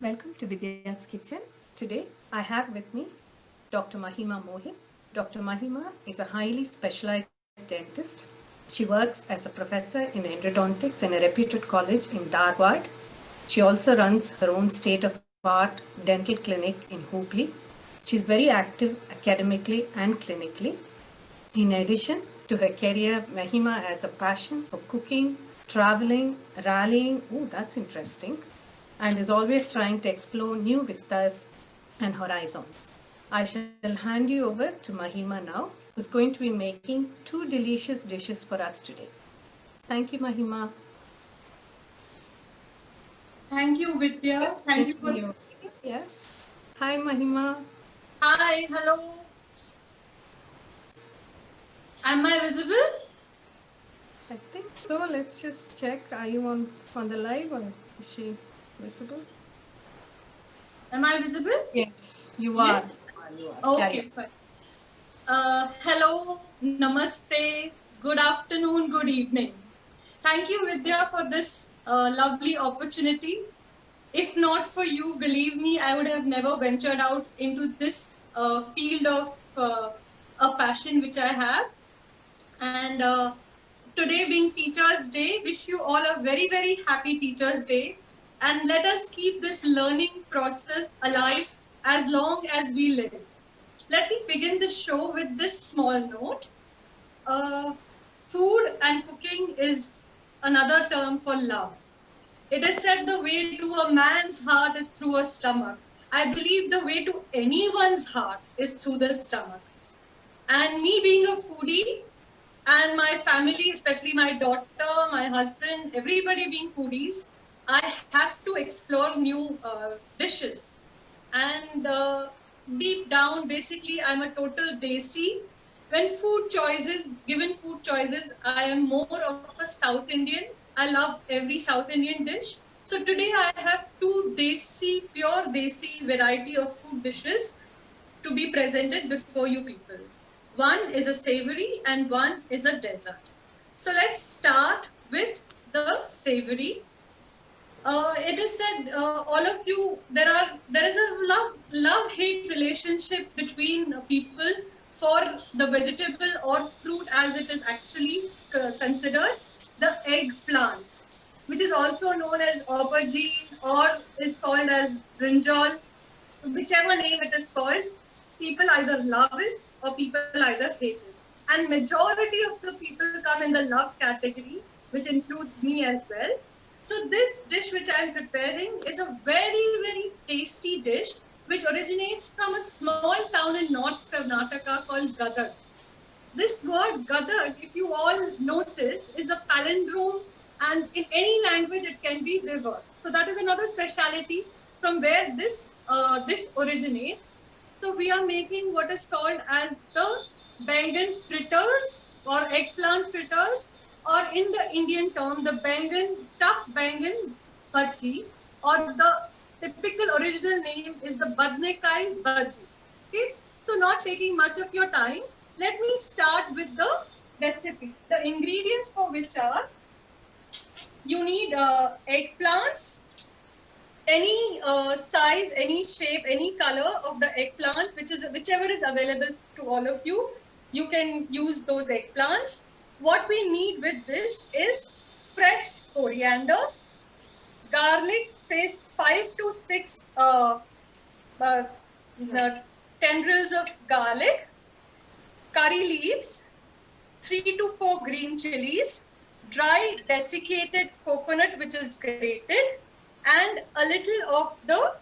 Welcome to Vidya's Kitchen. Today I have with me Dr. Mahima Mohit. Dr. Mahima is a highly specialized dentist. She works as a professor in endodontics in a reputed college in Dharwad. She also runs her own state-of-art dental clinic in Hooghly. She is very active academically and clinically. In addition to her career, Mahima has a passion for cooking, traveling, rallying. Oh, that's interesting. And is always trying to explore new vistas and horizons. I shall hand you over to Mahima now, who's going to be making two delicious dishes for us today. Thank you, Mahima. Thank you, Vidya. Thank you for. Yes. Hi, Mahima. Hi, hello. Am I visible? I think so. Let's just check. Are you on the live or is she visible? Am I visible? Yes, you are. Yes. Okay, fine. Hello, namaste, good afternoon, good evening. Thank you, Vidya, for this lovely opportunity. If not for you, believe me, I would have never ventured out into this field of a passion which I have. And today being Teachers' Day, wish you all a very, very happy Teachers' Day. And let us keep this learning process alive as long as we live. Let me begin the show with this small note. Food and cooking is another term for love. It is said the way to a man's heart is through a stomach. I believe the way to anyone's heart is through the stomach. And me being a foodie, and my family, especially my daughter, my husband, everybody being foodies, I have to explore new dishes. And deep down, basically, I'm a total desi. When given food choices, I am more of a South Indian. I love every South Indian dish. So today I have two pure desi variety of food dishes to be presented before you people. One is a savory and one is a dessert. So let's start with the savory. It is said, all of you, there is a love-hate relationship between people for the vegetable or fruit as it is actually considered, the eggplant, which is also known as aubergine or is called as brinjal, whichever name it is called. People either love it or people either hate it. And majority of the people come in the love category, which includes me as well. So this dish which I am preparing is a very, very tasty dish which originates from a small town in North Karnataka called Gadag. This word Gadag, if you all notice, is a palindrome, and in any language it can be reversed. So that is another speciality from where this dish originates. So we are making what is called as the bangan fritters or eggplant fritters, or in the Indian term, the stuffed bangan bhaji, or the typical original name is the badnekai bhaji. Okay, so not taking much of your time, let me start with the recipe. The ingredients for which are, you need eggplants, any size, any shape, any color of the eggplant, whichever is available to all of you. You can use those eggplants. What we need with this is fresh coriander, garlic, say 5 to 6 tendrils of garlic, curry leaves, 3 to 4 green chilies, dry desiccated coconut which is grated, and a little of the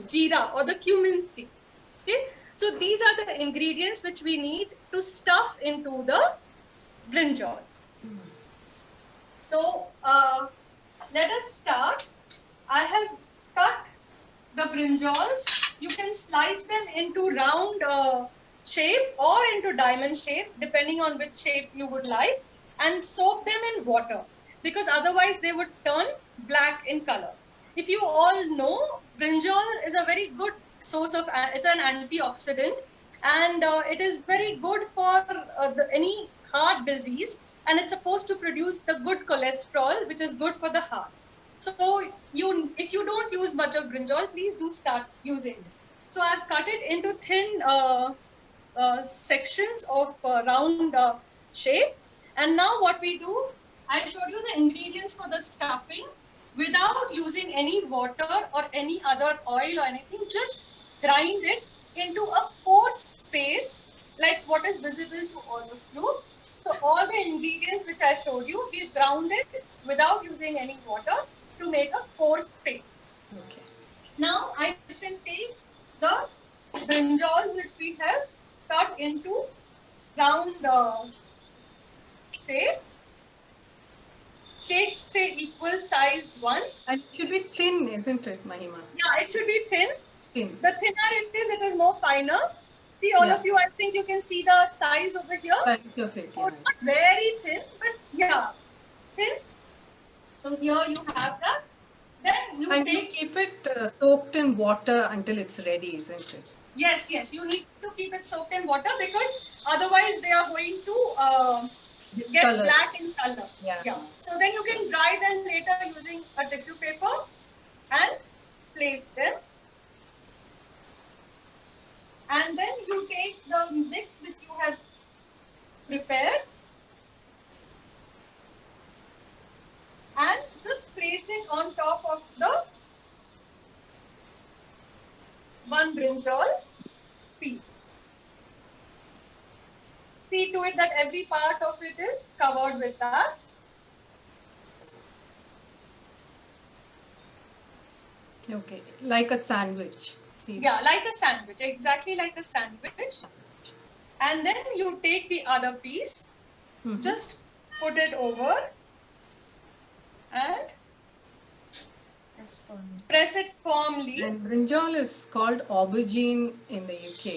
jeera or the cumin seeds. Okay, so these are the ingredients which we need to stuff into the brinjal. So let us start. I have cut the brinjals. You can slice them into round shape or into diamond shape, depending on which shape you would like, and soak them in water, because otherwise they would turn black in color. If you all know, brinjal is a very good source of, it's an antioxidant, and it is very good for any heart disease, and it's supposed to produce the good cholesterol, which is good for the heart. So if you don't use much of brinjal, please do start using it. So I've cut it into thin sections of round shape. And now what we do, I showed you the ingredients for the stuffing without using any water or any other oil or anything. Just grind it into a coarse paste like what is visible to all of you. So all the ingredients which I showed you, we've ground it without using any water to make a coarse paste. Okay. Now I can take the brinjal which we have cut into round shape. Take say equal sized ones. And it should be thin, isn't it, Mahima? Yeah, it should be thin. Thin. The thinner it is more finer. See, all of you, I think you can see the size over here. Size of it, So yeah. not very thin, but yeah, thin. So here you have that. Then you And you take. keep it soaked in water until it's ready, isn't it? Yes, yes. You need to keep it soaked in water because otherwise they are going to get Discolor. black in color. Yeah. So then you can dry them later using a tissue paper and place them. And then you take the mix which you have prepared and just place it on top of the one brinjal piece. See to it that every part of it is covered with that. Okay, like a sandwich. See? Yeah, like a sandwich, exactly like a sandwich. And then you take the other piece, just put it over and press it firmly. And brinjal is called aubergine in the UK.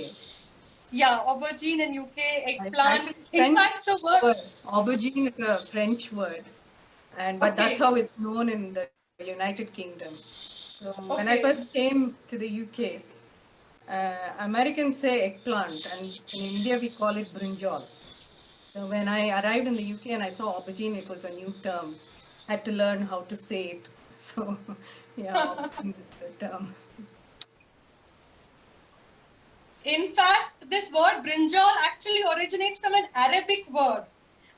Yeah, aubergine in UK, eggplant. Actually, In fact, the word aubergine is a French word, but that's how it's known in the United Kingdom. So when I first came to the UK, Americans say eggplant, and in India we call it brinjal. So when I arrived in the UK and I saw aubergine, it was a new term. I had to learn how to say it. So yeah, aubergine is the term. In fact, this word brinjal actually originates from an Arabic word.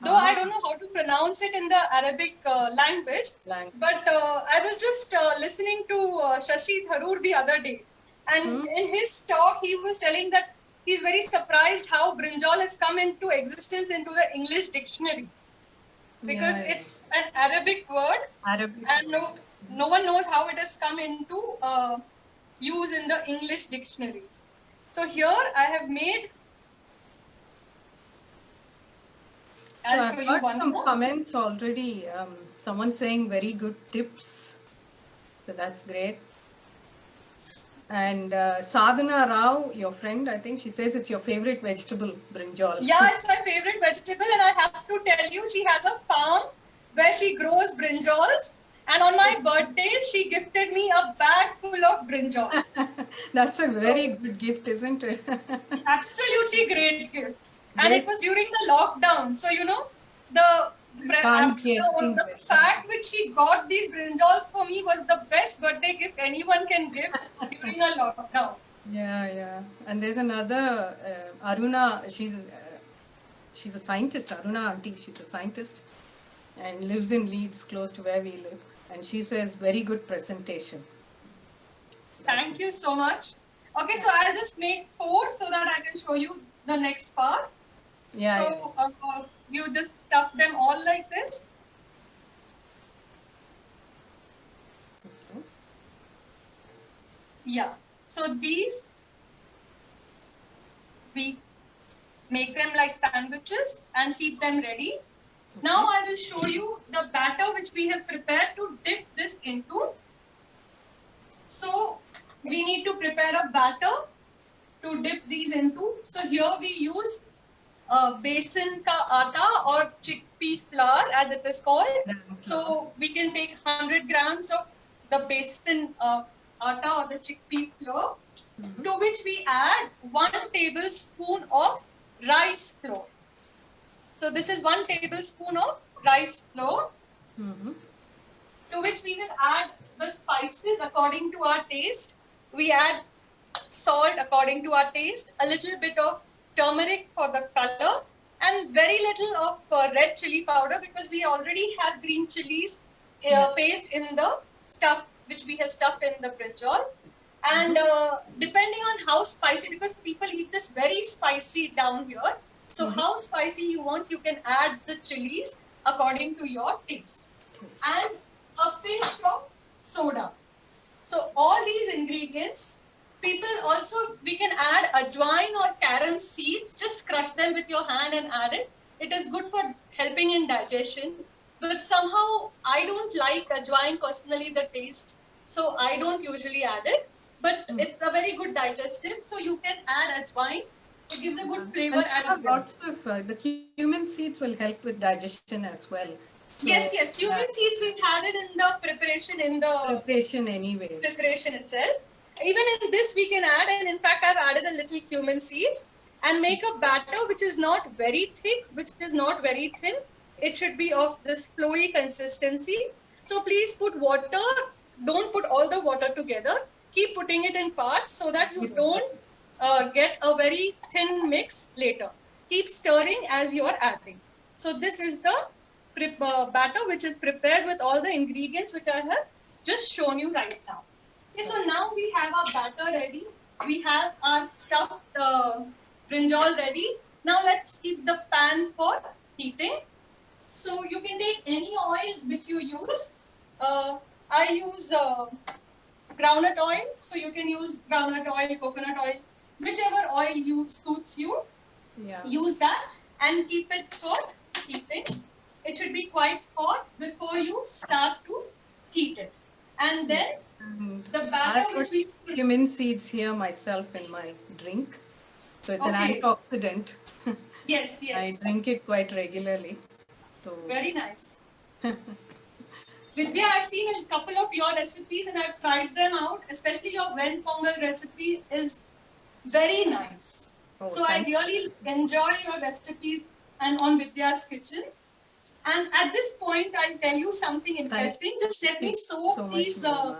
Though I don't know how to pronounce it in the Arabic language. But I was just listening to Shashi Tharoor the other day. And in his talk, he was telling that he's very surprised how brinjal has come into existence into the English dictionary. Because it's an Arabic word. And no one knows how it has come into use in the English dictionary. So here I have made. I'll show you some comments already. Someone saying very good tips. So that's great. And Sadhana Rao, your friend, I think she says it's your favorite vegetable, brinjal. Yeah, it's my favorite vegetable, and I have to tell you, she has a farm where she grows brinjals. And on my birthday, she gifted me a bag full of brinjals. That's a very good gift, isn't it? Absolutely great gift. And it was during the lockdown. So, you know, the fact which she got these brinjals for me was the best birthday gift anyone can give during a lockdown. Yeah. And there's another, Aruna, she's a scientist, Aruna auntie, she's a scientist and lives in Leeds, close to where we live. And she says, very good presentation. Thank you so much. Okay, so I'll just make 4 so that I can show you the next part. Yeah. So you just stuff them all like this. Okay. Yeah. So these, we make them like sandwiches and keep them ready. Now I will show you the batter which we have prepared to dip this into. So we need to prepare a batter to dip these into. So here we use besan ka atta or chickpea flour as it is called. So we can take 100 grams of the besan atta or the chickpea flour, to which we add 1 tablespoon of rice flour. So this is 1 tablespoon of rice flour, to to which we will add the spices according to our taste. We add salt according to our taste, a little bit of turmeric for the color, and very little of red chili powder because we already have green chilies paste in the stuff which we have stuffed in the brinjal. And depending on how spicy, because people eat this very spicy down here, so how spicy you want, you can add the chilies according to your taste. And a pinch of soda. So all these ingredients, people also, we can add ajwain or carom seeds, just crush them with your hand and add it. It is good for helping in digestion. But somehow I don't like ajwain personally, the taste. So I don't usually add it. But it's a very good digestive. So you can add ajwain. It gives a good flavor as well. Lots of the cumin seeds will help with digestion as well. So, Yes. Cumin seeds we've added in the preparation anyways. Preparation itself. Even in this we can add, and in fact I've added a little cumin seeds and make a batter which is not very thick, which is not very thin. It should be of this flowy consistency. So please put water. Don't put all the water together. Keep putting it in parts so that you don't get a very thin mix later. Keep stirring as you are adding. So this is the batter which is prepared with all the ingredients which I have just shown you right now. Okay, so now we have our batter ready. We have our stuffed brinjal ready. Now let's keep the pan for heating. So you can take any oil which you use. I use groundnut oil. So you can use groundnut oil, coconut oil, whichever oil suits you. Yeah. Use that and keep it for heating. It should be quite hot before you start to heat it. And then the batter which we cumin seeds here myself in my drink. So it's an Okay. antioxidant. Yes. I drink it quite regularly. So Very nice. Vidya, I've seen a couple of your recipes and I've tried them out. Especially your Ven Pongal recipe is very nice. Oh, So I thank you. really enjoy your recipes and on Vidya's kitchen. And at this point, I'll tell you something interesting. Just let me soak so much, these Mahima,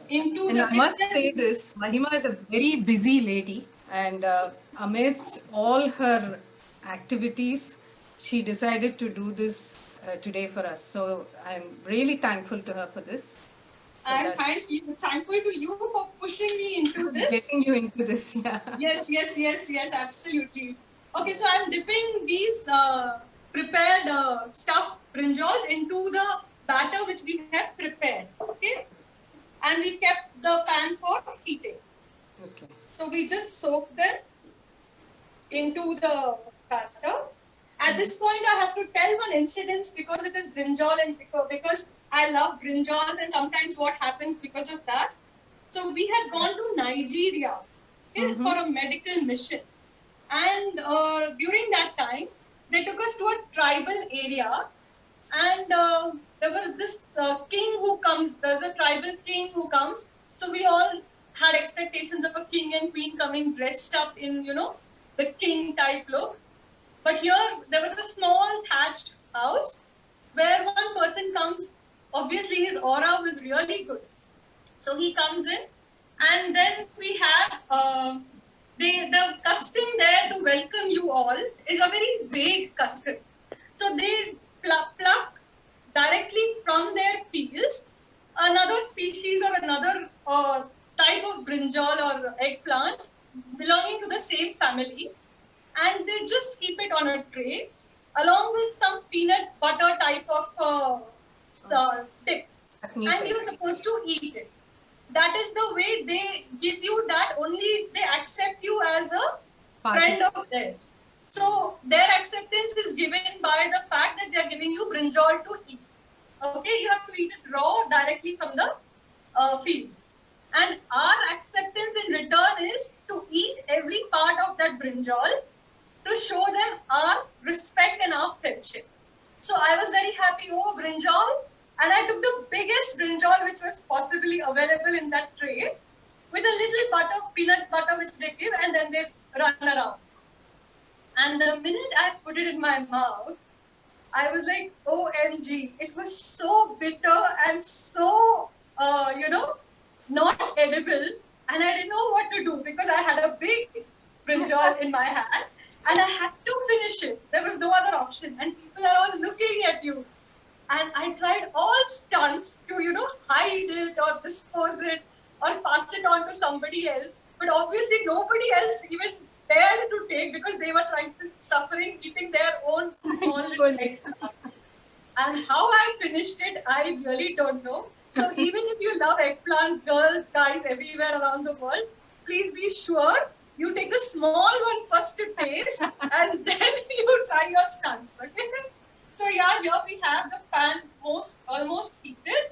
into and the I must kitchen. say this, Mahima is a very busy lady, and amidst all her activities, she decided to do this today for us. So I'm really thankful to her for this. So I'm that- thankful to you for pushing me into this. Getting you into this, yeah. Yes, absolutely. Okay, so I'm dipping these prepared stuffed brinjals into the batter which we have prepared. Okay, and we kept the pan for heating. Okay. So we just soak them into the batter. At this point, I have to tell one incident because it is brinjal and because I love brinjals and sometimes what happens because of that. So we had gone to Nigeria for a medical mission. And during that time, they took us to a tribal area and there was this king who comes, there's a tribal king who comes. So we all had expectations of a king and queen coming dressed up in, the king type look. But here there was a small thatched house where one person comes, obviously his aura was really good. So he comes in and then we have the custom there to welcome you all is a very vague custom. So they pluck directly from their fields another species or another type of brinjal or eggplant belonging to the same family, and they just keep it on a tray along with some peanut butter type of dip, and you're supposed to eat it. That is the way they give you that, only they accept you as a friend of theirs. So their acceptance is given by the fact that they are giving you brinjal to eat. Okay, you have to eat it raw directly from the field. And our acceptance in return is to eat every part of that brinjal to show them our respect and our friendship. So I was very happy, oh, brinjal. And I took the biggest brinjal which was possibly available in that tray with a little butter, peanut butter which they give, and then they run around. And the minute I put it in my mouth, I was like, OMG, it was so bitter and so, not edible. And I didn't know what to do because I had a big brinjal in my hand and I had to finish it. There was no other option. And people are all looking at you. And I tried all stunts to, hide it or dispose it or pass it on to somebody else. But obviously nobody else even dared to take because they were suffering, eating their own small little eggs. And how I finished it, I really don't know. So even if you love eggplant, girls, guys everywhere around the world, please be sure you take the small one first to taste and then you try your stunts. Okay? So yeah, here we have the pan almost heated.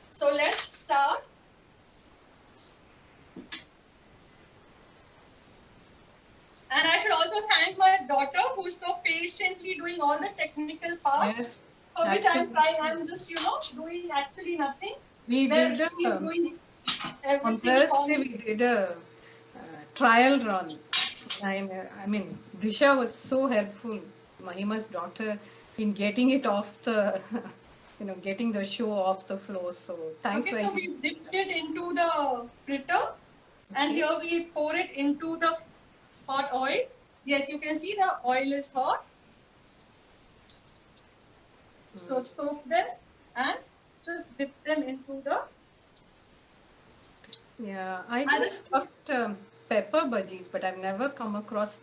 So let's start. And I should also thank my daughter who's so patiently doing all the technical parts. Yes, for which absolutely. I'm just, doing actually nothing. We Where did she's doing on everything for Thursday. me. We did a trial run. I mean, Disha was so helpful. Mahima's daughter in getting it off the, getting the show off the floor. So thanks. Okay, so we dipped it into the fritter, and here we pour it into the hot oil. Yes, you can see the oil is hot. So soak them and just dip them into the. Yeah, I do stuffed pepper bhajis, but I've never come across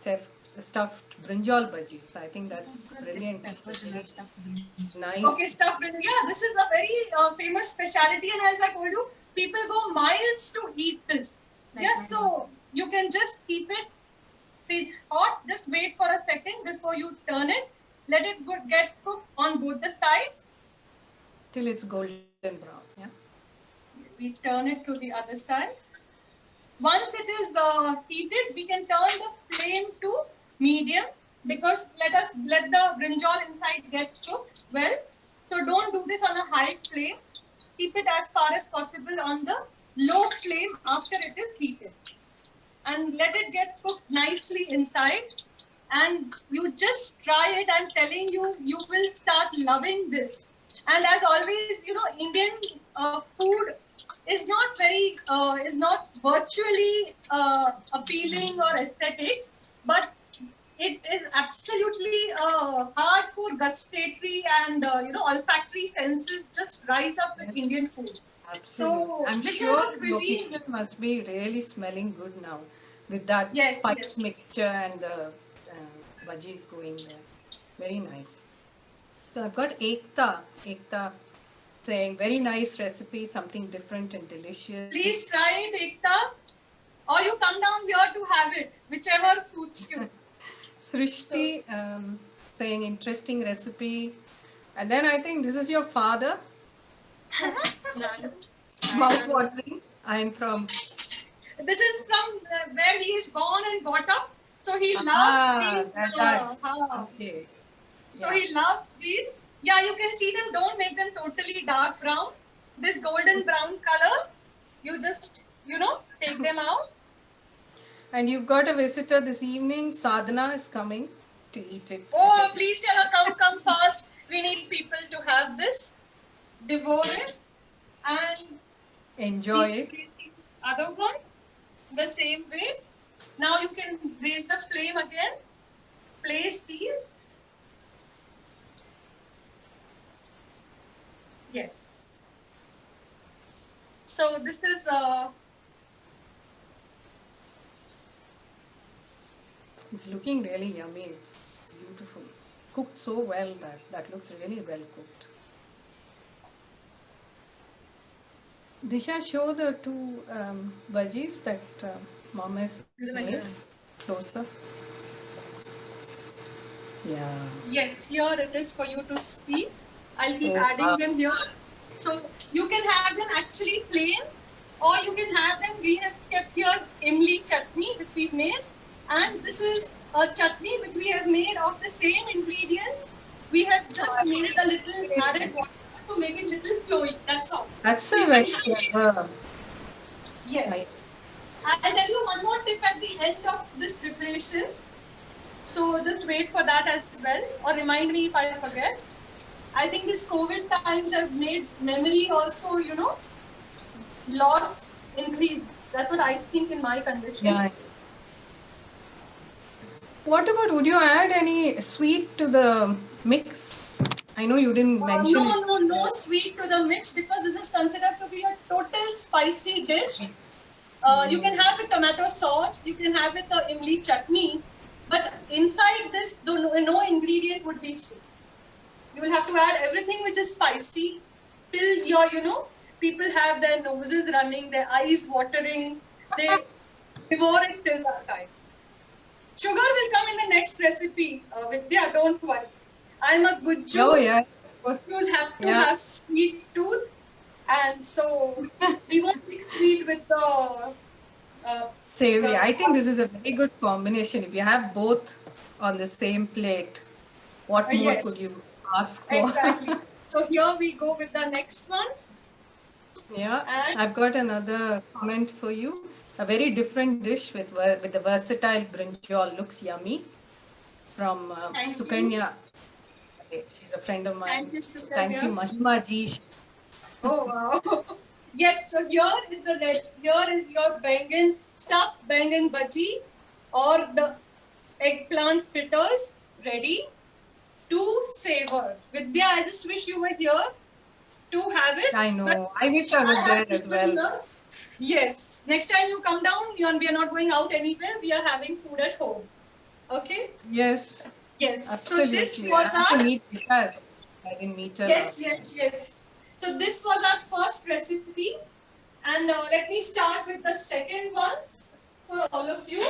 stuffed brinjal bhajis. I think that's brilliant. Nice. Okay, stuffed brinjal. Yeah, this is a very famous specialty, and as I told you, people go miles to eat this. Yes, so you can just keep it hot. Just wait for a second before you turn it. Let it get cooked on both the sides. Till it's golden brown. Yeah. We turn it to the other side. Once it is heated, we can turn the flame to medium because let the brinjal inside get cooked well. So don't do this on a high flame. Keep it as far as possible on the low flame after it is heated. And let it get cooked nicely inside. And you just try it. I'm telling you, you will start loving this. And as always, Indian food is not virtually appealing or aesthetic, but it is absolutely hardcore gustatory and olfactory senses just rise up with Indian food. Absolutely. So I'm sure location must be really smelling good now with that spice mixture and the bhajis going there. Very nice. So I've got Ekta saying very nice recipe, something different and delicious. Please try it, Ekta, or you come down here to have it, whichever suits you. Srishti saying interesting recipe. And then I think this is your father. Mouth watering. I'm from. This is from where he is born and got up. So he loves these. Okay. So he loves these. Yeah, you can see them. Don't make them totally dark brown. This golden brown color, you just, take them out. And you've got a visitor this evening. Sadhana is coming to eat it. Oh, please tell her, come fast. We need people to have this. Devour it. And enjoy it. Other one, the same way. Now you can raise the flame again. Place these. Yes. So this is it's looking really yummy. It's beautiful. Cooked so well that looks really well cooked. Disha, show the two bhajis that mom has made closer. Yeah. Yes, here it is for you to see. I'll keep adding them here. So you can have them actually plain, or you can have them. We have kept here imli chutney which we've made, and this is a chutney which we have made of the same ingredients. We have just made a little added water to make it little flowy. That's all. That's a very clever. Yes. I'll tell you one more tip at the end of this preparation. So just wait for that as well, or remind me if I forget. I think these COVID times have made memory also, loss increase. That's what I think in my condition. Yeah. What about, would you add any sweet to the mix? I know you didn't mention it. No sweet to the mix because this is considered to be a total spicy dish. You can have with tomato sauce, you can have with the imli chutney, but inside this, no ingredient would be sweet. You will have to add everything which is spicy till people have their noses running, their eyes watering, they devour it till that time. Sugar will come in the next recipe, Vidya, don't worry. I'm a good Jew. Oh, yeah. Jews have to have sweet tooth, and so we won't mix sweet with the savory. I think this is a very good combination. If you have both on the same plate, what more could you ask for? Exactly. So here we go with the next one. Yeah, and I've got another comment for you. A very different dish with the versatile brinjal, looks yummy, from Sukanya. She's a friend of mine. Thank you, Sukanya. Thank you, Mahima ji. Oh wow! Yes. So here is your bangan, stuffed bangan bhaji, or the eggplant fritters ready to savor. Vidya, I just wish you were here to have it. I know. I wish I was there as well. Yes. Next time you come down, we are not going out anywhere. We are having food at home. Okay? Yes. Yes. Absolutely. So this was our... meet Vishal. I didn't meet her. Yes. So this was our first recipe. And let me start with the second one for all of you.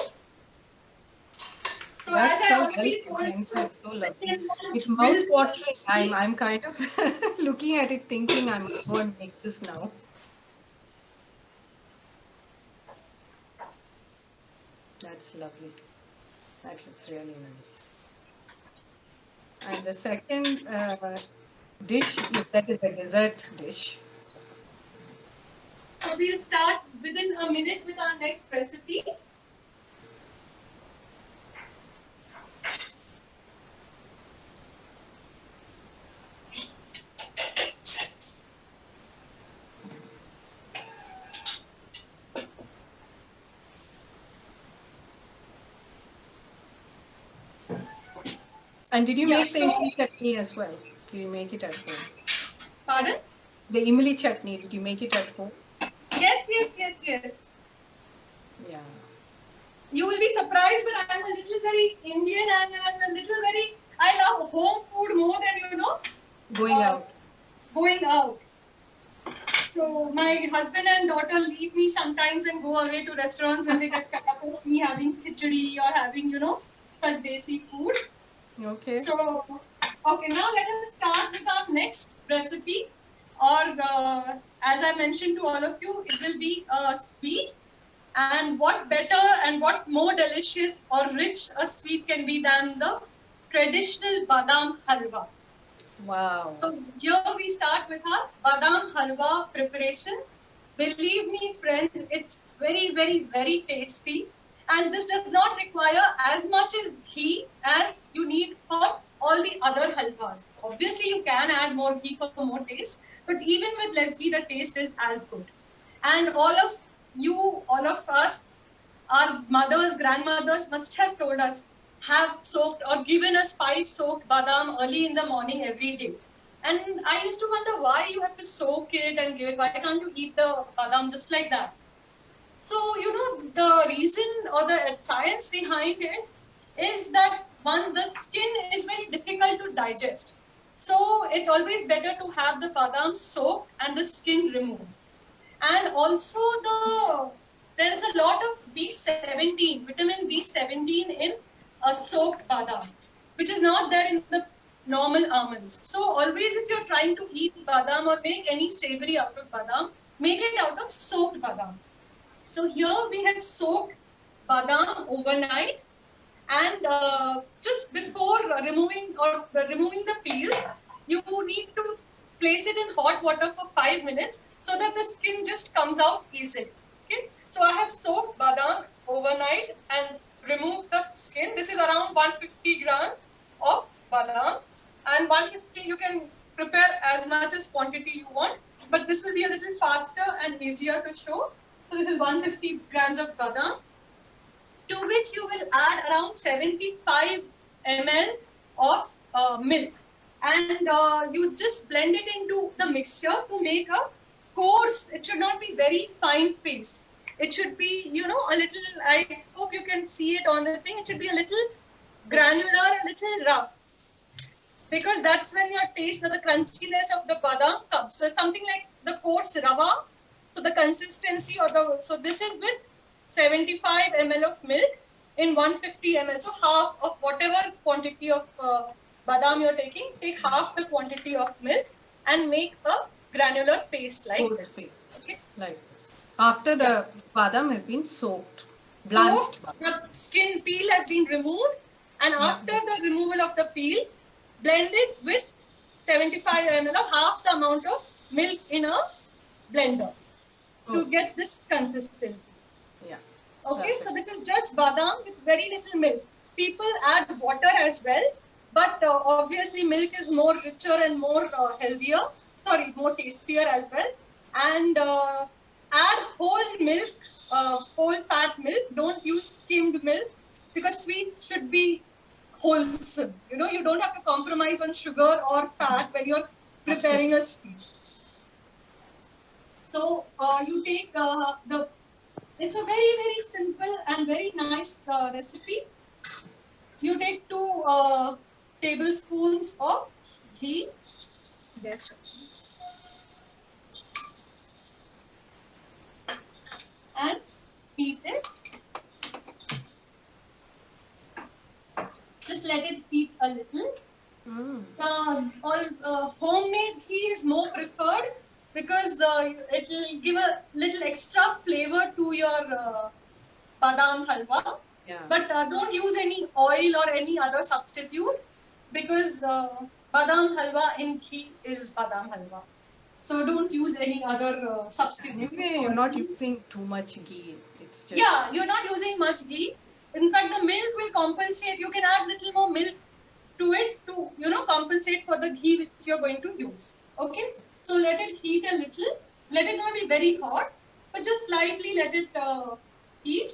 So that's as so I already told you, so lovely. It's mouth-watering. I'm kind of looking at it thinking I'm going to make this now. That's lovely. That looks really nice. And the second dish, that is a dessert dish. So we'll start within a minute with our next recipe. And did you make the imli chutney as well? Did you make it at home? Pardon? The imli chutney, did you make it at home? Yes. Yeah. You will be surprised, but I'm a little very Indian and I'm a little very... I love home food more than, Going out. So my husband and daughter leave me sometimes and go away to restaurants when they get fed up of me having khichdi or having, such desi food. Okay. So, okay, now let us start with our next recipe. Or, as I mentioned to all of you, it will be sweet. And what better and what more delicious or rich a sweet can be than the traditional badam halwa. Wow. So here we start with our badam halwa preparation. Believe me, friends, it's very, very, very tasty. And this does not require as much as ghee as you need for all the other halwas. Obviously, you can add more ghee for more taste, but even with less ghee, the taste is as good. And all of us, our mothers, grandmothers must have told us, have soaked or given us 5 soaked badam early in the morning every day. And I used to wonder why you have to soak it and give it. Why can't you eat the badam just like that? So, the reason or the science behind it is that the skin is very difficult to digest. So, it's always better to have the badam soaked and the skin removed. And also, there's a lot of B17, vitamin B17 in a soaked badam, which is not there in the normal almonds. So, always if you're trying to eat badam or make any savory out of badam, make it out of soaked badam. So here we have soaked badam overnight, and just before removing the peels, you need to place it in hot water for 5 minutes so that the skin just comes out easily. Okay. So I have soaked badam overnight and remove the skin. This is around 150 grams of badam, and 150 you can prepare as much as quantity you want, but this will be a little faster and easier to show. So this is 150 grams of badam, to which you will add around 75 ml of milk, and you just blend it into the mixture to make a coarse. It should not be very fine paste. It should be, you know, a little, I hope you can see it on the thing, it should be a little granular, a little rough, because that's when your taste, the crunchiness of the badam comes. So it's something like the coarse rava. So the consistency, so this is with 75 ml of milk in 150 ml. So half of whatever quantity of badam you're taking, take half the quantity of milk and make a granular paste like Coarse this. paste, Okay. like this. After the badam has been soaked, So blanched. the skin peel has been removed, and after the removal of the peel, blend it with 75 ml of half the amount of milk in a blender to get this consistency. Yeah. Okay, Perfect. so this is just badam with very little milk. People add water as well, but obviously milk is more richer and more healthier. Sorry, more tastier as well. And add whole milk, whole fat milk. Don't use skimmed milk, because sweets should be wholesome. You know, you don't have to compromise on sugar or fat when you're preparing a sweet. So you take it's a very, very simple and very nice recipe. You take 2 tablespoons of ghee. And heat it. Just let it heat a little. Homemade ghee is more preferred, because it will give a little extra flavor to your badam halwa. Yeah. But don't use any oil or any other substitute, because badam halwa in ghee is badam halwa. So don't use any other substitute. Anyway, you're not using too much ghee. It's just Yeah, you're not using much ghee. In fact, the milk will compensate. You can add little more milk to it to, you know, compensate for the ghee which you're going to use. Okay? So let it heat a little. Let it not be very hot, but just slightly let it heat.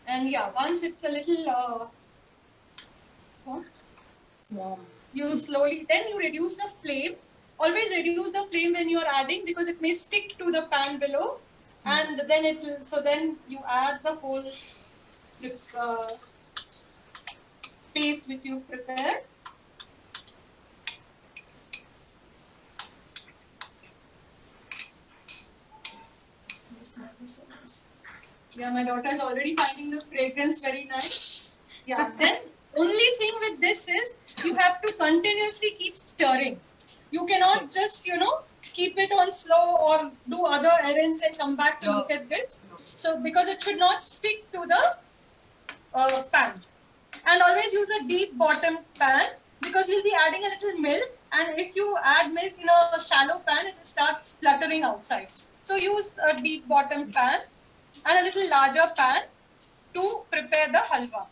And yeah, once it's a little warm. you slowly, then you reduce the flame. Always reduce the flame when you are adding, because it may stick to the pan below, and then it will, so then you add the whole paste which you prepared. Yeah, my daughter is already finding the fragrance very nice. Yeah, then only thing with this is you have to continuously keep stirring. You cannot just, you know, keep it on slow or do other errands and come back to look at this. So because it should not stick to the pan. And always use a deep bottom pan, because you'll be adding a little milk, and if you add milk in a shallow pan, it will start spluttering outside. So use a deep bottom pan and a little larger pan to prepare the halwa.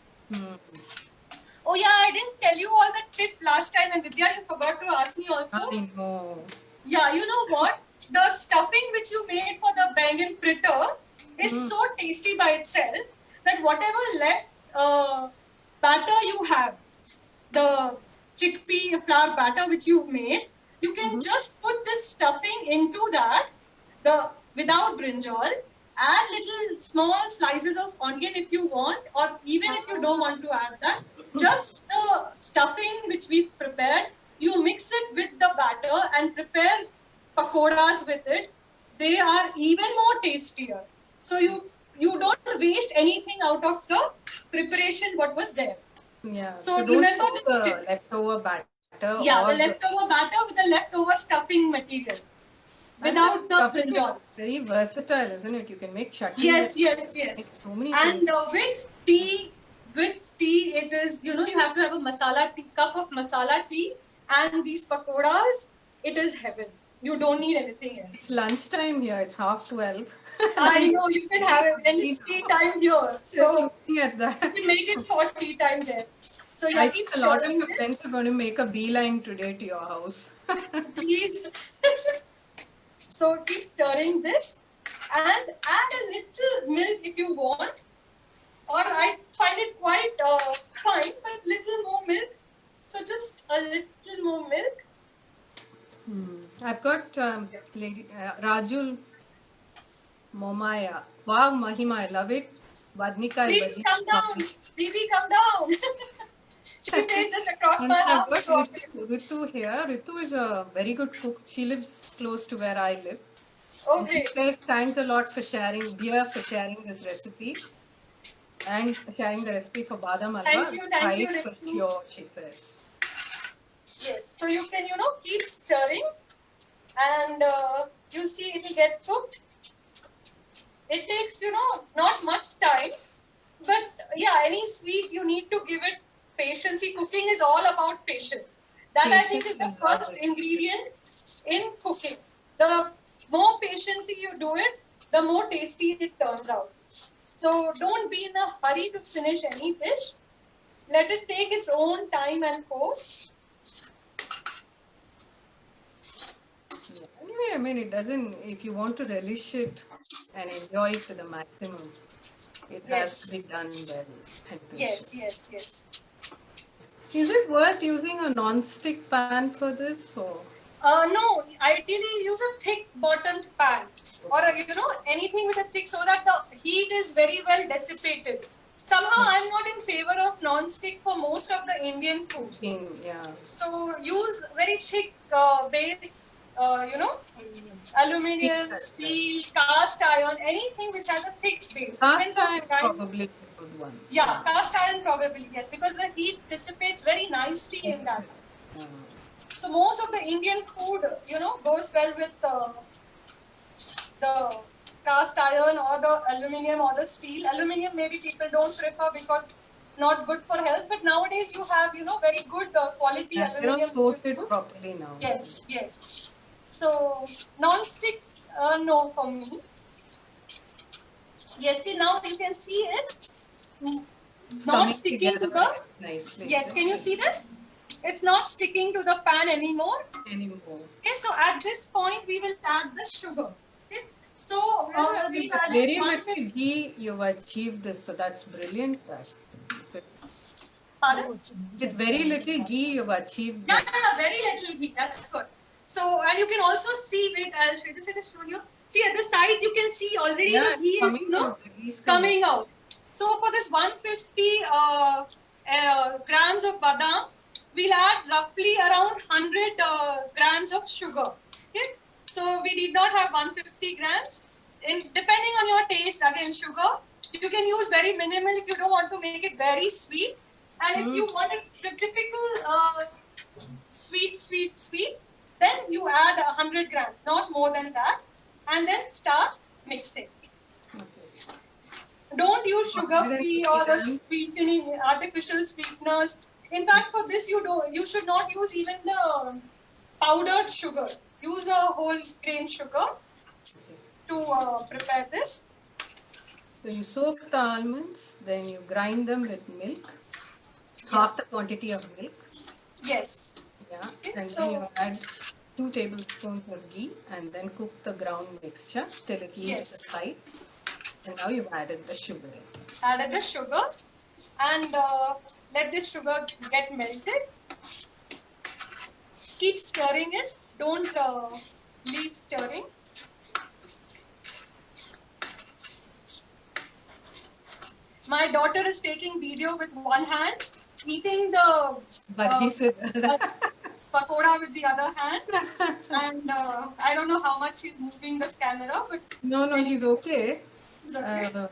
Oh yeah, I didn't tell you all the tip last time, and Vidya, you forgot to ask me also. I know. Yeah, you know what? The stuffing which you made for the bangan fritter is so tasty by itself that whatever left batter you have, the chickpea flour batter which you made, you can just put this stuffing into that, without brinjal. Add little small slices of onion if you want, or even if you don't want to add that, just the stuffing which we've prepared, you mix it with the batter and prepare pakoras with it. They are even more tastier. So you don't waste anything out of the preparation what was there. Yeah. So don't remember put this the tip. leftover batter. Yeah, or the leftover batter with the leftover stuffing material. Without the stuffing brinjal. is very versatile, isn't it? You can make chutney. Yes, with- yes, make yes. so many And things. with tea, it is, you know, you have to have a masala tea, cup of masala tea, and these pakoras, it is heaven. You don't need anything else. It's lunchtime here. It's 12:30. I know you can have it, and it's tea time here. Just So looking at that. you can make it for tea time there. So I yeah, think keep a lot of stirring your this. friends are going to make a beeline today to your house. Please. So keep stirring this and add a little milk if you want. Or I find it quite fine, but little more milk. So just a little more milk. I've got lady Rajul Momaya. Wow, Mahima, I love it. Vadnika Please come down. Bibi, come down. She stays just across And my I've house. got Ritu here. Ritu is a very good cook. She lives close to where I live. Oh, She great. says thanks a lot for sharing, dear, for sharing this recipe and sharing the recipe for badam halwa. Thank you, Right, for Ritu. sure, she says. Yes. So you can, keep stirring and you see it will get cooked. It takes, not much time. But yeah, any sweet, you need to give it patience. See, cooking is all about patience. That I think is the Patience and first love. ingredient in cooking. The more patiently you do it, the more tasty it turns out. So don't be in a hurry to finish any dish. Let it take its own time and course. Yeah. Anyway, I mean, it doesn't, if you want to relish it and enjoy it to the maximum, it has to be done well and Yes, patient. yes. Is it worth using a non-stick pan for this or? No, ideally use a thick bottomed pan or anything with a thick so that the heat is very well dissipated. Somehow I'm not in favor of non-stick for most of the Indian food. Yeah. So use very thick base, aluminium, steel, cast iron, anything which has a thick base. Cast iron probably is a good one. Yeah, cast iron probably, yes, because the heat dissipates very nicely in that. So most of the Indian food, goes well with the cast iron or the aluminium or the steel. Aluminium maybe people don't prefer because not good for health, but nowadays you have, very good quality aluminium. They don't coat it properly now. Yes. So non-stick, no for me. Yes, see now you can see it not sticking to the. Nicely. Yes, can you see this? It's not sticking to the pan anymore. Okay, so at this point we will add the sugar. Okay, so we added very little ghee. You've achieved this, so that's brilliant. Pardon? With very little ghee, you've achieved this. Yeah, very little ghee. That's good. So, and you can also see. Wait, I'll show you this. I just show you. See at the sides, you can see already the ghee is coming out. So for this 150 grams of badam, we'll add roughly around 100 grams of sugar. Okay, so we did not have 150 grams. Depending on your taste, again sugar, you can use very minimal if you don't want to make it very sweet. And if you want it typical sweet, then you add 100 grams, not more than that, and then start mixing. Don't use sugar-free or the sweetening artificial sweeteners. In fact, for this you should not use even the powdered sugar. Use a whole grain sugar to prepare this. So you soak the almonds, then you grind them with milk, half the quantity of milk. Yes. Yeah, and then you add 2 tablespoons of ghee and then cook the ground mixture till it leaves the side. And now you've added the sugar. Added the sugar and let this sugar get melted. Keep stirring it. Don't leave stirring. My daughter is taking video with one hand, eating the pakoda with the other hand, and I don't know how much she's moving the camera, but no, she's okay. Okay.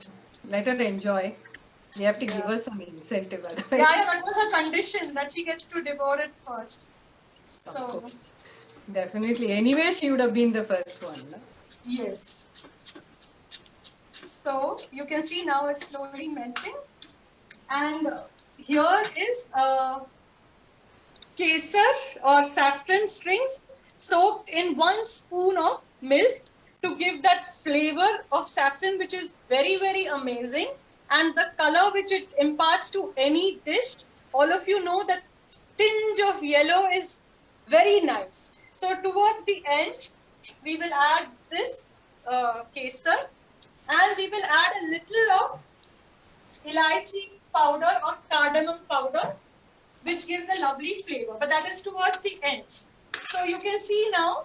Let her enjoy. We have to give her some incentive. Yeah, that was a condition that she gets to devour it first. So definitely. Anyway, she would have been the first one. No? Yes. So you can see now it's slowly melting, and here is kesar or saffron strings soaked in 1 spoon of milk to give that flavor of saffron, which is very, very amazing. And the color which it imparts to any dish, all of you know that tinge of yellow is very nice. So towards the end, we will add this kesar, and we will add a little of elaichi powder or cardamom powder, which gives a lovely flavor. But that is towards the end. So you can see now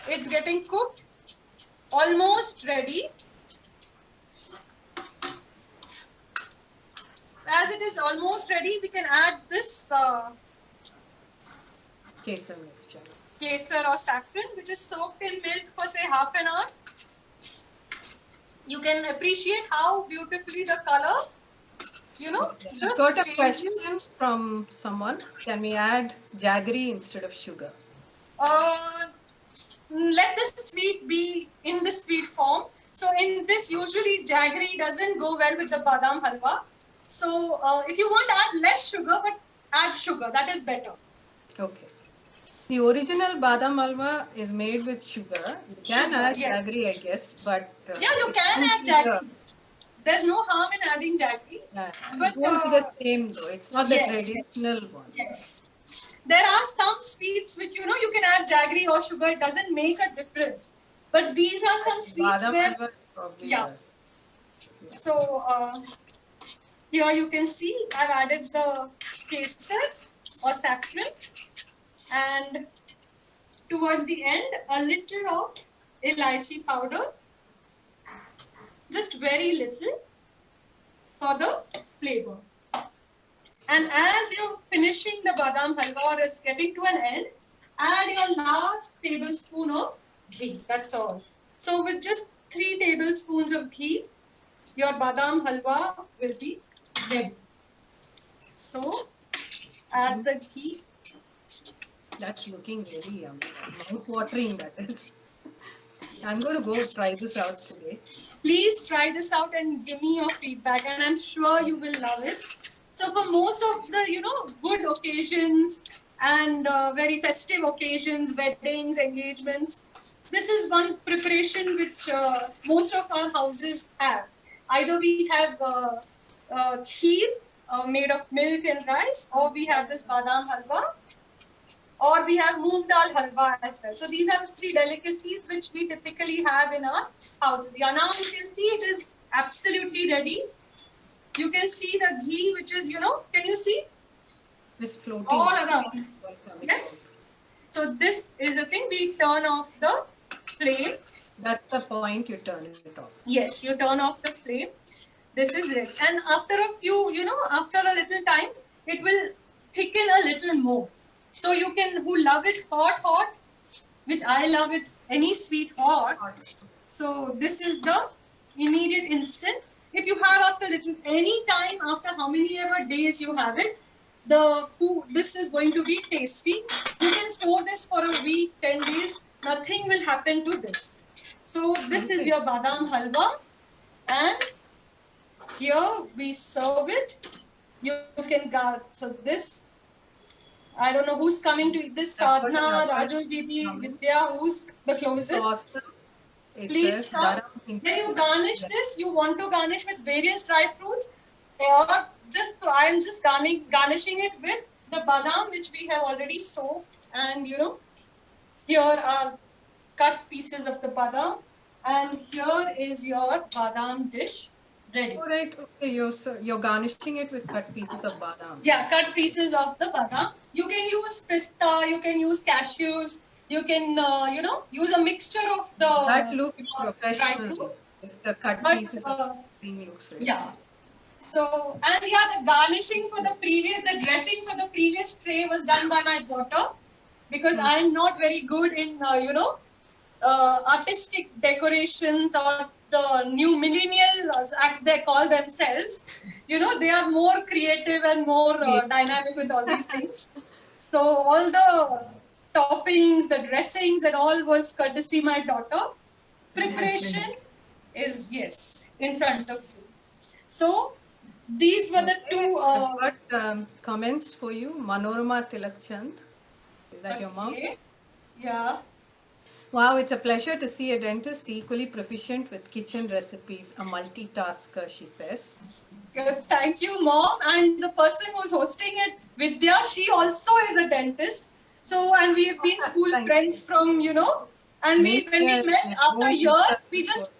it's getting cooked, almost ready. As it is almost ready, we can add this Kesar mixture. kesar or saffron, which is soaked in milk for say half an hour. You can appreciate how beautifully the color, I've just got a changes. question from someone. Can we add jaggery instead of sugar? Let the sweet be in the sweet form. So in this, usually jaggery doesn't go well with the badam halwa. So if you want to add less sugar, but add sugar, that is better. Okay. The original badam halwa is made with sugar. You can Sugar, add yes. jaggery, I guess, but Yeah, you it can won't add be jaggery. There's no harm in adding jaggery. Yeah, But, it won't be the same though. It's not the yes, traditional one. Yes. There are some sweets which you can add jaggery or sugar. It doesn't make a difference. But these are some sweets Badam where, halwa probably yeah. does. Yeah. So here you can see I've added the kesar or saffron, and towards the end a little of elaichi powder, just very little for the flavor. And as you're finishing the badam halwa or it's getting to an end, add your last tablespoon of ghee. That's all. So with just 3 tablespoons of ghee, your badam halwa will be ready. So add the ghee. That's looking very yummy. Mouth-watering, that is. I'm going to go try this out today. Please try this out and give me your feedback, and I'm sure you will love it. So for most of the good occasions and very festive occasions, weddings, engagements, this is one preparation which most of our houses have. Either we have kheer made of milk and rice, or we have this badam halwa, or we have moong dal halwa as well. So these are the 3 delicacies which we typically have in our houses. Yeah, now you can see it is absolutely ready. You can see the ghee, which is, can you see? This floating. All around. Welcome. Yes. So this is the thing. We turn off the flame. That's the point, you turn it off. Yes, you turn off the flame. This is it. And after a few, after a little time, it will thicken a little more. So you can, who love it hot, which I love it, any sweet hot. So this is the immediate instant. If you have after little, any time after how many ever days you have it, the food, this is going to be tasty. You can store this for a week, 10 days, nothing will happen to this. So this is your badam halwa, and here we serve it. You can go, so this, I don't know who's coming to eat this, Sadhna, Raju, Didi, Vidya, who's the closest? Awesome. Please come. When you garnish this, you want to garnish with various dry fruits, or just, so I am just garnishing it with the badam which we have already soaked, and here are cut pieces of the badam, and here is your badam dish ready. All right, okay, you're garnishing it with cut pieces of badam. Yeah, cut pieces of the badam. You can use pista, you can use cashews, you can, use a mixture of the That looks dry professional. fruit. It's the cut But, pieces of thing looks ready. Yeah. So, and yeah, the garnishing for the dressing for the previous tray was done by my daughter, because I'm not very good in, artistic decorations or the new millennials, as they call themselves. They are more creative and more dynamic with all these things. So all the toppings, the dressings and all was courtesy my daughter. Preparation is, yes, in front of you. So these were the two. I've got comments for you. Manorama Tilakchand. Is that your mom? Okay. Yeah. Wow, it's a pleasure to see a dentist equally proficient with kitchen recipes, a multitasker, she says. Thank you, Mom. And the person who's hosting it, Vidya, she also is a dentist. So, and we've been school Thank friends from, and when we met after years, we just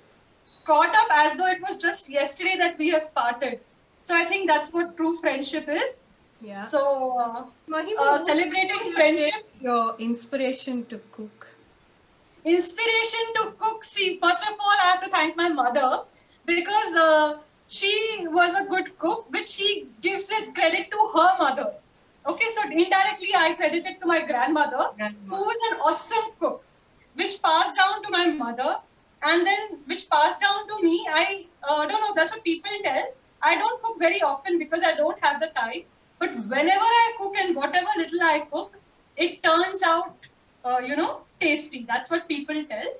caught up as though it was just yesterday that we have parted. So I think that's what true friendship is. Yeah. So, Mahima, celebrating friendship. Your inspiration to cook. Inspiration to cook. See, first of all, I have to thank my mother because she was a good cook, which she gives it credit to her mother. Okay, so indirectly I credit it to my grandmother, who was an awesome cook, which passed down to my mother, and then which passed down to me. I don't know, that's what people tell. I don't cook very often because I don't have the time. But whenever I cook and whatever little I cook, it turns out, tasty. That's what people tell.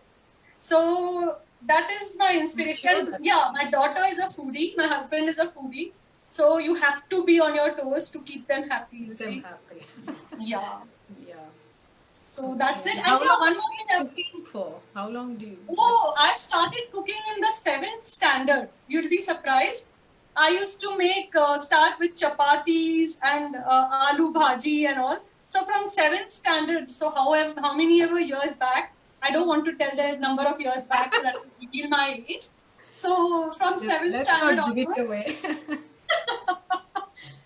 So that is my inspiration. Yeah, my daughter is a foodie. My husband is a foodie. So you have to be on your toes to keep them happy, you see. Yeah. Yeah. So that's it. How And long one more are thing. you cooking for? How long do you? Oh, I started cooking in the 7th standard. You'd be surprised. I used to start with chapatis and aloo bhaji and all. So from 7th standard, so how many ever years back, I don't want to tell the number of years back so that will reveal my age. So from 7th standard not give it onwards, away.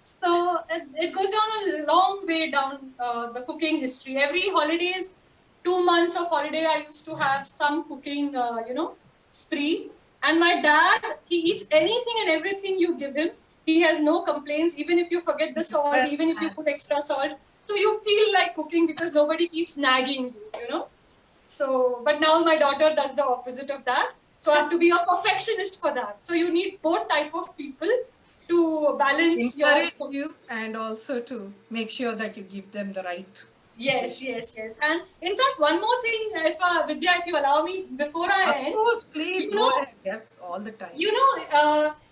so it goes down a long way down the cooking history. Every holidays, 2 months of holiday, I used to have some cooking, spree. And my dad, he eats anything and everything you give him. He has no complaints, even if you forget the salt, even if you put extra salt. So you feel like cooking because nobody keeps nagging you. So, but now my daughter does the opposite of that. So I have to be a perfectionist for that. So you need both type of people to balance Encourage you and also to make sure that you give them the right. Yes. And in fact, one more thing, if Vidya, if you allow me, before I end. Of course, please go ahead. Yep, all the time.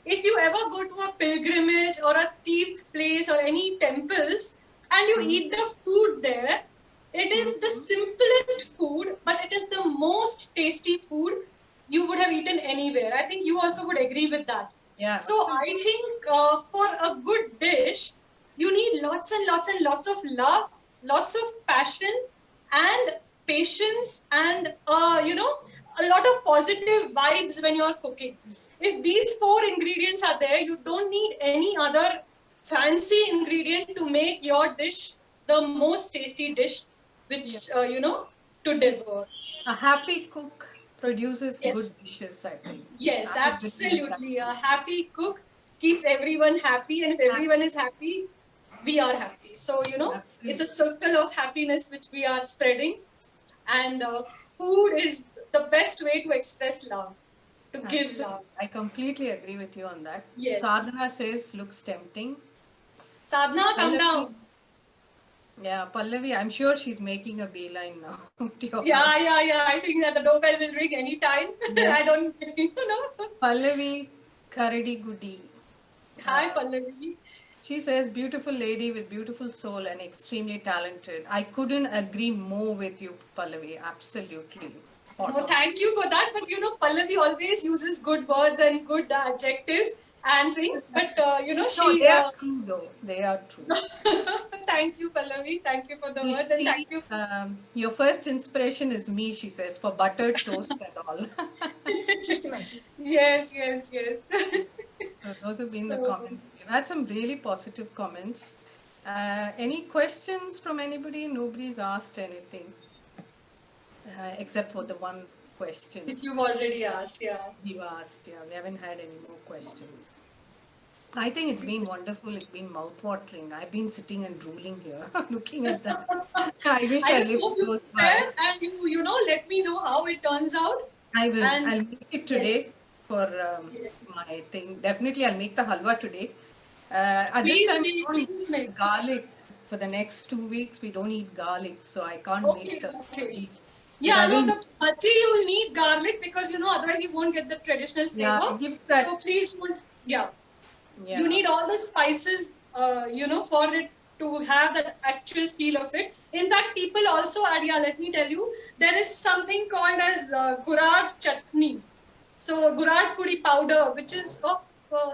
If you ever go to a pilgrimage or a teeth place or any temples and you eat the food there, it is the simplest food, but it is the most tasty food you would have eaten anywhere. I think you also would agree with that. Yeah. So I think for a good dish, you need lots and lots and lots of love, lots of passion and patience and, a lot of positive vibes when you're cooking. If these 4 ingredients are there, you don't need any other fancy ingredient to make your dish the most tasty dish, which, to devour. A happy cook produces Yes. good dishes, I think. Yes, absolutely. A happy cook keeps everyone happy, and if everyone is happy, we are happy. So, it's a circle of happiness which we are spreading, and food is the best way to express love, to give love. I completely agree with you on that. Yes. Sadhana says, looks tempting. Sadhana, come down. Yeah, Pallavi, I'm sure she's making a beeline now. to your Yeah. house. I think that the doorbell will ring anytime. Yeah. I don't, Pallavi Karadi Gudi. Hi, Pallavi. She says, beautiful lady with beautiful soul and extremely talented. I couldn't agree more with you, Pallavi. Absolutely. No, thank you for that. But Pallavi always uses good words and good adjectives and things. But she. They are true though. They are true. Thank you, Pallavi. Thank you for the words and thank you. Your first inspiration is me, she says, for buttered toast and all. Yes. So those have been the comments. We've had some really positive comments. Any questions from anybody? Nobody's asked anything. Except for the one question. Which you've already asked, yeah. We haven't had any more questions. I think it's been wonderful. It's been mouth-watering. I've been sitting and drooling here, looking at that. I wish I just hope lived you close prepare by. and you let me know how it turns out. I will. And I'll make it today for my thing. Definitely, I'll make the halwa today. At this time, we don't eat garlic. For the next 2 weeks, we don't eat garlic, so I can't make the veggies. Yeah, no, the bhaji you'll need garlic because otherwise you won't get the traditional flavor. Yeah, it gives that. So please don't. Yeah. You need all the spices, for it to have that actual feel of it. In fact, people also add, let me tell you, there is something called as gurad chutney. So gurad puri powder, which is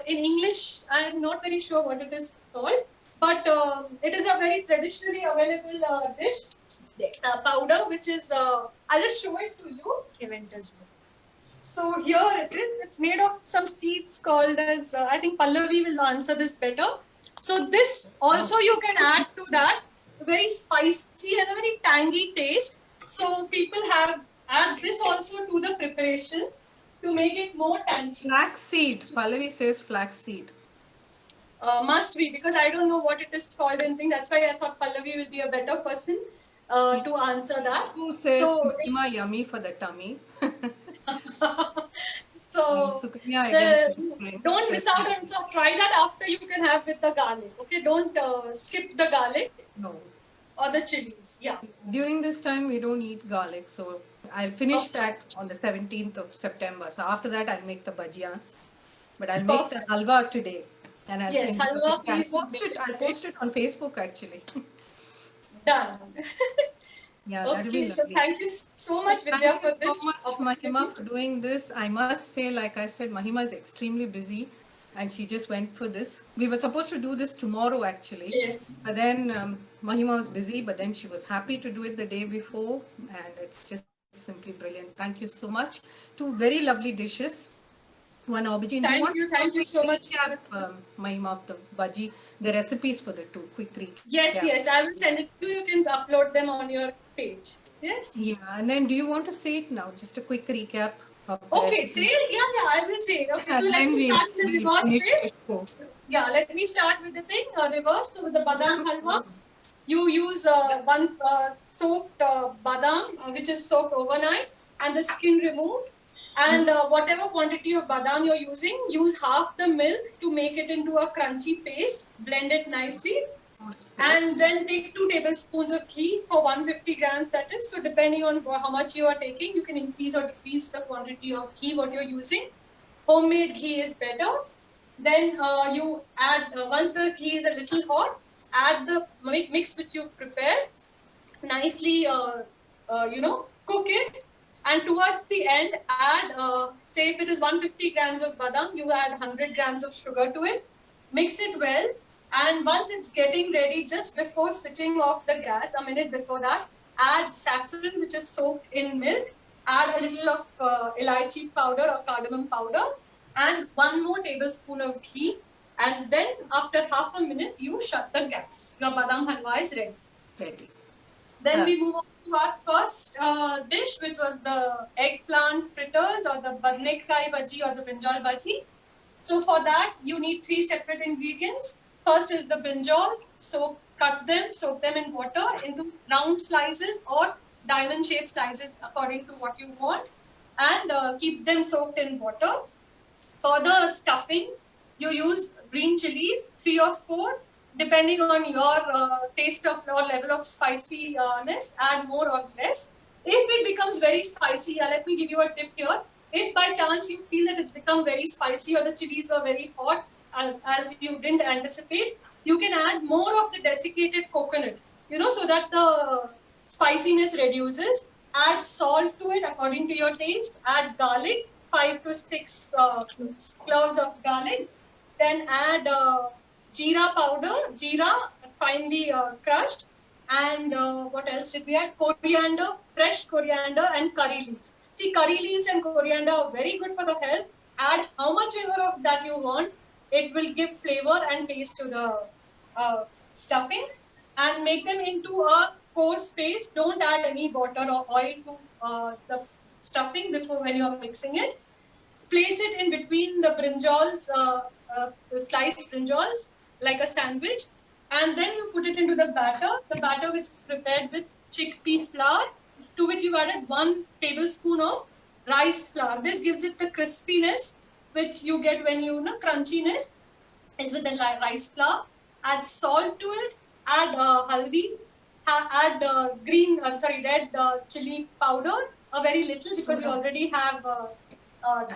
in English, I am not very sure what it is called, but it is a very traditionally available dish. Powder, which is, I'll just show it to you. Event as well. So here it is. It's made of some seeds called as, I think Pallavi will answer this better. So this also you can add to that, very spicy and a very tangy taste. So people add this also to the preparation to make it more tangy. Flaxseed. Pallavi says flaxseed. Must be, because I don't know what it is called and thing. That's why I thought Pallavi will be a better person to answer that. Who says Mahima yummy for the tummy? So don't miss out, and so try that after you can have with the garlic. Okay, don't skip the garlic. No. Or the chilies. Yeah. During this time we don't eat garlic, so I'll finish that on the 17th of September. So after that I'll make the bhajiyas, but I'll make the halwa today, and I'll send halwa. Please I'll post it on Facebook actually. Done. Yeah, okay, so thank you so much, Vidya, for this. Thank you so much, Mahima, for doing this. I must say, like I said, Mahima is extremely busy and she just went for this. We were supposed to do this tomorrow, actually. Yes. But then Mahima was busy, but then she was happy to do it the day before, and it's just simply brilliant. Thank you so much. Two very lovely dishes. One aubergine. Thank you so much. Mahima, of the bhaji, the recipes for the two, quick recap. Yes, I will send it to you. You can upload them on your page. Yes? Yeah, and then do you want to say it now? Just a quick recap. Okay, say it. Yeah, I will say it. Okay, so let me start with the reverse way. Yeah, let me start with the thing, reverse. So with the badam halwa, you use one soaked badam, which is soaked overnight, and the skin removed. And whatever quantity of badam you're using, use half the milk to make it into a crunchy paste. Blend it nicely. And then take 2 tablespoons of ghee for 150 grams, that is. So depending on how much you are taking, you can increase or decrease the quantity of ghee what you're using. Homemade ghee is better. Then you add, once the ghee is a little hot, add the mix which you've prepared. Nicely, cook it. And towards the end, add, say if it is 150 grams of badam, you add 100 grams of sugar to it. Mix it well. And once it's getting ready, just before switching off the gas, a minute before that, add saffron, which is soaked in milk. Add a little of elaichi powder or cardamom powder. And 1 more tablespoon of ghee. And then after half a minute, you shut the gas. Your badam halwa is ready. Then we move on to our first dish, which was the eggplant fritters or the badne kai bhaji or the brinjal bhaji. So for that, you need 3 separate ingredients. First is the brinjal. So soak them in water into round slices or diamond-shaped slices according to what you want, and keep them soaked in water. For the stuffing, you use green chilies, 3 or 4, depending on your taste of or level of spiciness. Add more or less. If it becomes very spicy, let me give you a tip here. If by chance you feel that it's become very spicy or the chilies were very hot, as you didn't anticipate, you can add more of the desiccated coconut, so that the spiciness reduces. Add salt to it according to your taste. Add garlic, 5 to 6 cloves of garlic. Then add jeera powder, jeera finely crushed. And what else did we add? Coriander, fresh coriander, and curry leaves. See, curry leaves and coriander are very good for the health. Add how much ever of that you want. It will give flavor and taste to the stuffing, and make them into a coarse paste. Don't add any butter or oil to the stuffing before when you are mixing it. Place it in between the brinjals, sliced brinjals, like a sandwich, and then you put it into the batter which you prepared with chickpea flour, to which you added 1 tablespoon of rice flour. This gives it the crispiness which you get when crunchiness is with the rice flour. Add salt to it, add haldi, add red chili powder, a very little, because you already have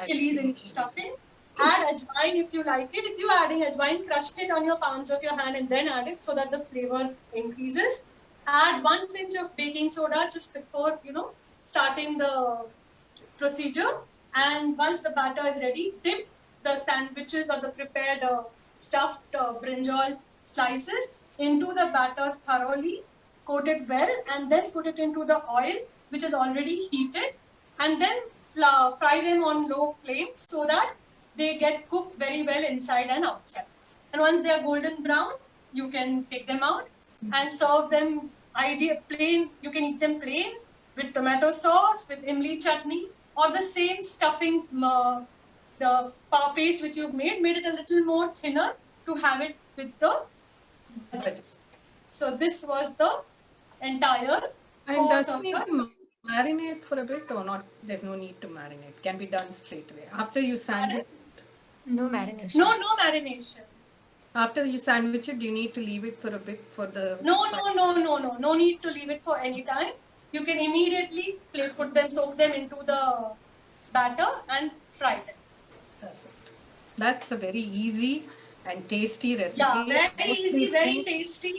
chilies in stuffing. Add ajwain if you like it. If you're adding ajwain, crush it on your palms of your hand and then add it so that the flavor increases. Add 1 pinch of baking soda just before, starting the procedure. And once the batter is ready, dip the sandwiches or the prepared stuffed brinjal slices into the batter thoroughly, coat it well, and then put it into the oil, which is already heated, and then fry them on low flame so that they get cooked very well inside and outside. And once they are golden brown, you can take them out and serve them plain. You can eat them plain with tomato sauce, with imli chutney, or the same stuffing, the paste which you've made it a little more thinner to have it with the veggies. So this was the entire And course does of it need the. to marinate for a bit or not? There's no need to marinate. Can be done straight away. After you sandwich, No marination. No marination. after you sandwich it, do you need to leave it for a bit for the? No need to leave it for any time. You can immediately soak them into the batter and fry them. Perfect. That's a very easy and tasty recipe. Yeah, very easy, very Everything tasty,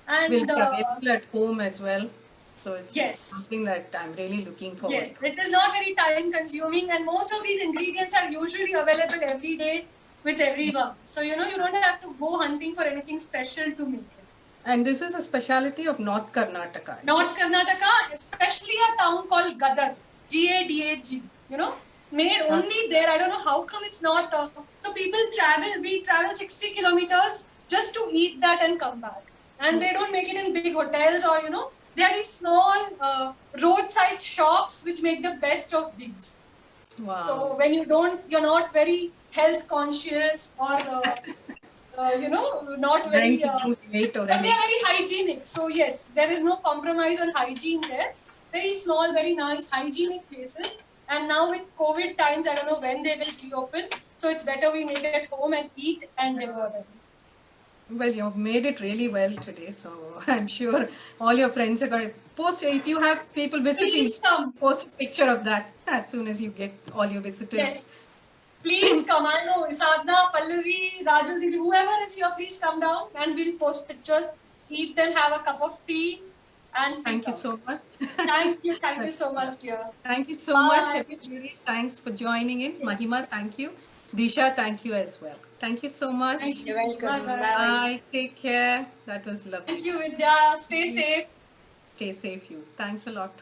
will and be available at home as well. So it's Yes. something that I'm really looking forward yes, to. it is not very time consuming, and most of these ingredients are usually available every day with everyone. So you don't have to go hunting for anything special to make it. And this is a specialty of North Karnataka. North Karnataka, especially a town called Gadag, Gadag, made only there. I don't know how come it's not. So we travel 60 kilometers just to eat that and come back. And they don't make it in big hotels or, they are these small roadside shops which make the best of these. Wow. So when you're not very health conscious or, not Trying very, to lose weight or but they anything. are very hygienic. So yes, there is no compromise on hygiene there. Very small, very nice hygienic places. And now with COVID times, I don't know when they will reopen. So it's better we make it at home and eat and devour them. Well, you've made it really well today, so I'm sure all your friends are going to post. If you have people visiting, Please come. post a picture of that as soon as you get all your visitors. Yes. Please come. I know Sadhna, Pallavi, Raju, Didi, whoever is here, please come down and we'll post pictures. Eat them, have a cup of tea, and Thank you out. so much. Thank you so much, dear. Thank you so Bye. much, everybody. Thanks for joining in. Yes. Mahima, thank you. Disha, thank you as well. Thank you so much. Thank You're welcome. Bye-bye. Bye. Bye. Take care. That was lovely. Thank you, Vidya. Stay safe. Stay safe, you. Thanks a lot.